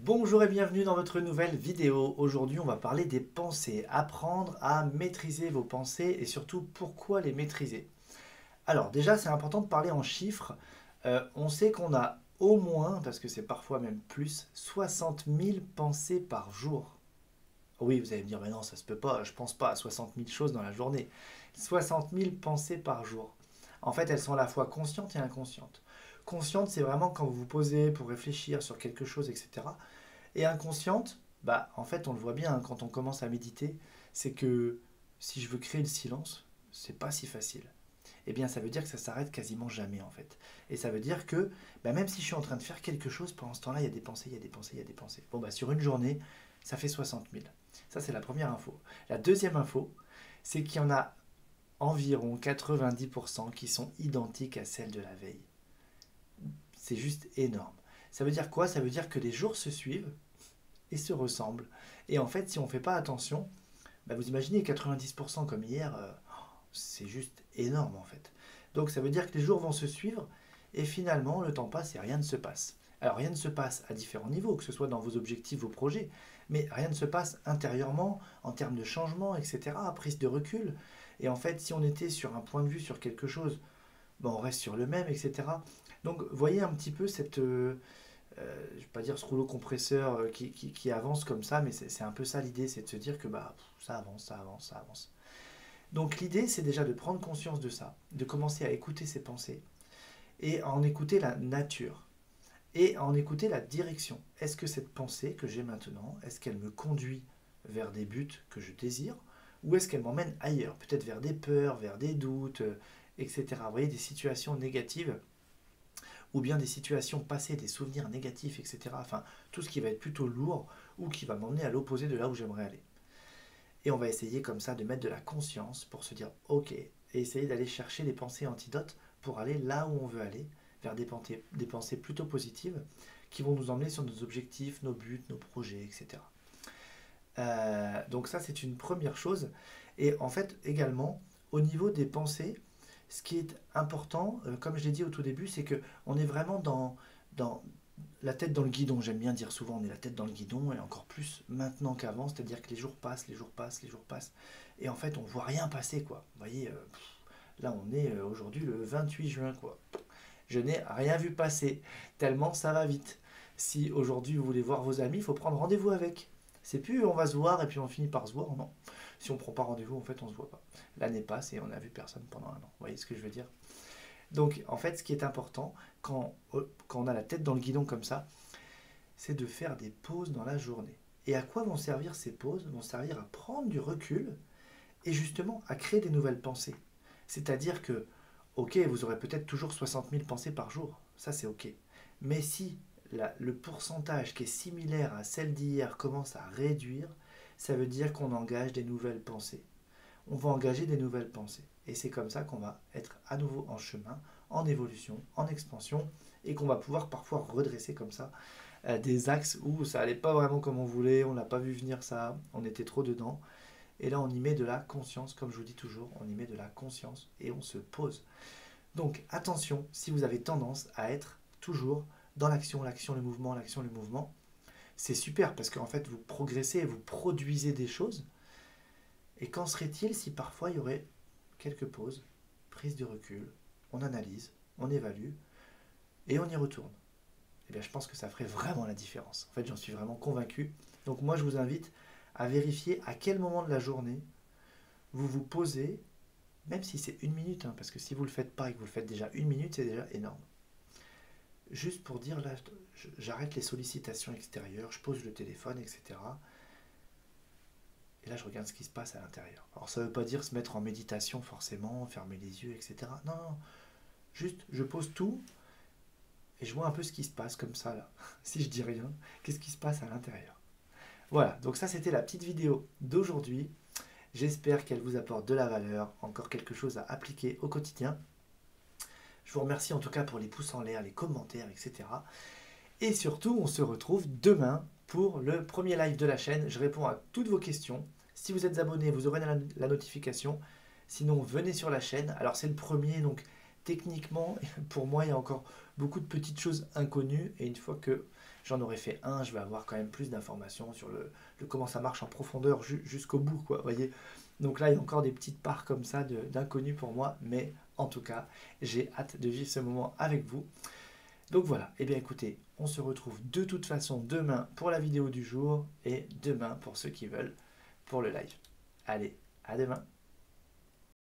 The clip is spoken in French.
Bonjour et bienvenue dans votre nouvelle vidéo. Aujourd'hui, on va parler des pensées, apprendre à maîtriser vos pensées et surtout pourquoi les maîtriser. Alors déjà, c'est important de parler en chiffres. On sait qu'on a au moins, parce que c'est parfois même plus, 60 000 pensées par jour. Oui, vous allez me dire, mais non, ça se peut pas, je pense pas à 60 000 choses dans la journée. 60 000 pensées par jour. En fait, elles sont à la fois conscientes et inconscientes. Consciente, c'est vraiment quand vous vous posez pour réfléchir sur quelque chose, etc. Et inconsciente, bah, en fait, on le voit bien hein, quand on commence à méditer, c'est que si je veux créer le silence, c'est pas si facile. Eh bien, ça veut dire que ça s'arrête quasiment jamais en fait. Et ça veut dire que bah, même si je suis en train de faire quelque chose, pendant ce temps-là, il y a des pensées, il y a des pensées, il y a des pensées. Bon, bah, sur une journée, ça fait 60 000. Ça, c'est la première info. La deuxième info, c'est qu'il y en a environ 90% qui sont identiques à celles de la veille. C'est juste énorme. Ça veut dire quoi? Ça veut dire que les jours se suivent et se ressemblent. Et en fait, si on ne fait pas attention, bah vous imaginez 90% comme hier, c'est juste énorme en fait. Donc ça veut dire que les jours vont se suivre et finalement le temps passe et rien ne se passe. Alors rien ne se passe à différents niveaux, que ce soit dans vos objectifs, vos projets, mais rien ne se passe intérieurement, en termes de changement, etc., prise de recul. Et en fait, si on était sur un point de vue sur quelque chose, bon, on reste sur le même, etc. Donc voyez un petit peu cette, je ne vais pas dire ce rouleau compresseur qui avance comme ça, mais c'est un peu ça l'idée, c'est de se dire que bah, ça avance, ça avance, ça avance. Donc l'idée, c'est déjà de prendre conscience de ça, de commencer à écouter ses pensées, et à en écouter la nature, et à en écouter la direction. Est-ce que cette pensée que j'ai maintenant, est-ce qu'elle me conduit vers des buts que je désire, ou est-ce qu'elle m'emmène ailleurs, peut-être vers des peurs, vers des doutes, etc. Vous voyez, des situations négatives ou bien des situations passées, des souvenirs négatifs, etc. Enfin, tout ce qui va être plutôt lourd ou qui va m'emmener à l'opposé de là où j'aimerais aller. Et on va essayer comme ça de mettre de la conscience pour se dire ok, et essayer d'aller chercher les pensées antidotes pour aller là où on veut aller, vers des pensées plutôt positives qui vont nous emmener sur nos objectifs, nos buts, nos projets, etc. Donc ça, c'est une première chose. Et en fait, également, au niveau des pensées, ce qui est important, comme je l'ai dit au tout début, c'est que on est vraiment dans la tête dans le guidon. J'aime bien dire souvent, on est la tête dans le guidon, et encore plus maintenant qu'avant, c'est-à-dire que les jours passent, les jours passent, les jours passent, et en fait, on voit rien passer, quoi. Vous voyez, là, on est aujourd'hui le 28 juin, quoi. Je n'ai rien vu passer, tellement ça va vite. Si aujourd'hui vous voulez voir vos amis, il faut prendre rendez-vous avec. C'est plus on va se voir et puis on finit par se voir, non. Si on ne prend pas rendez-vous, en fait, on ne se voit pas. L'année passe et on n'a vu personne pendant un an. Vous voyez ce que je veux dire? Donc, en fait, ce qui est important, quand on a la tête dans le guidon comme ça, c'est de faire des pauses dans la journée. Et à quoi vont servir ces pauses? Vont servir à prendre du recul et justement à créer des nouvelles pensées. C'est-à-dire que, ok, vous aurez peut-être toujours 60 000 pensées par jour, ça c'est ok. Mais si le pourcentage qui est similaire à celle d'hier commence à réduire, ça veut dire qu'on engage des nouvelles pensées. On va engager des nouvelles pensées. Et c'est comme ça qu'on va être à nouveau en chemin, en évolution, en expansion, et qu'on va pouvoir parfois redresser comme ça des axes où ça allait pas vraiment comme on voulait, on l'a pas vu venir ça, on était trop dedans. Et là, on y met de la conscience, comme je vous dis toujours, on y met de la conscience et on se pose. Donc attention, si vous avez tendance à être toujours dans l'action, l'action, le mouvement, l'action, le mouvement, c'est super parce qu'en fait, vous progressez, vous produisez des choses. Et qu'en serait-il si parfois il y aurait quelques pauses, prise de recul, on analyse, on évalue et on y retourne? Eh bien, je pense que ça ferait vraiment la différence. En fait, j'en suis vraiment convaincu. Donc moi, je vous invite à vérifier à quel moment de la journée vous vous posez, même si c'est une minute, hein, parce que si vous ne le faites pas et que vous le faites déjà une minute, c'est déjà énorme. Juste pour dire, là, j'arrête les sollicitations extérieures, je pose le téléphone, etc. Et là, je regarde ce qui se passe à l'intérieur. Alors, ça ne veut pas dire se mettre en méditation forcément, fermer les yeux, etc. Non, non, juste, je pose tout et je vois un peu ce qui se passe comme ça, là. Si je dis rien, qu'est-ce qui se passe à l'intérieur? Voilà, donc ça, c'était la petite vidéo d'aujourd'hui. J'espère qu'elle vous apporte de la valeur, encore quelque chose à appliquer au quotidien. Je vous remercie en tout cas pour les pouces en l'air, les commentaires, etc. Et surtout, on se retrouve demain pour le premier live de la chaîne. Je réponds à toutes vos questions. Si vous êtes abonné, vous aurez la notification. Sinon, venez sur la chaîne. Alors, c'est le premier, donc techniquement, pour moi, il y a encore beaucoup de petites choses inconnues. Et une fois que j'en aurai fait un, je vais avoir quand même plus d'informations sur le comment ça marche en profondeur jusqu'au bout, quoi, vous voyez. Donc là, il y a encore des petites parts comme ça d'inconnus pour moi, mais en tout cas, j'ai hâte de vivre ce moment avec vous. Donc voilà, et bien écoutez, on se retrouve de toute façon demain pour la vidéo du jour et demain pour ceux qui veulent pour le live. Allez, à demain.